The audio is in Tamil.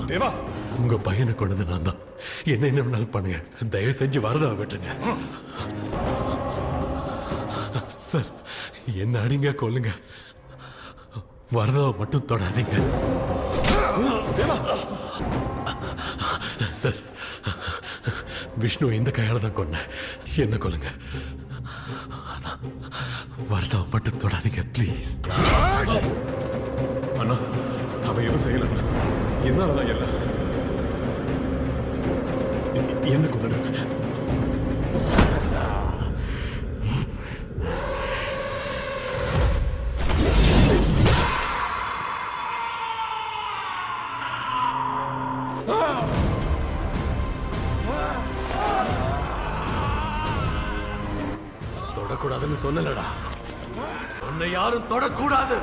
தேவா, உங்க பையனை கொண்டது நான் தான். என்ன வேணாலும் பண்ணுங்க, தயவு செஞ்சு வரதா விட்டுருங்க. சார், என்ன அடிங்க கொல்லுங்க, வரதாவை மட்டும் தொடாதீங்க. தேவா. சார், விஷ்ணு இந்த கையால தான் கொன்ன. என்ன கொல்லுங்க, வரதாவை மட்டும் தொடாதீங்க ப்ளீஸ். அண்ணா, அவன் எதுவும் செய்யல. என்னாலதான் எல்லாம் என்ன கொண்டு தொடக்கூடாதுன்னு சொன்னலடா, உன்னை யாரும் தொடக்கூடாது.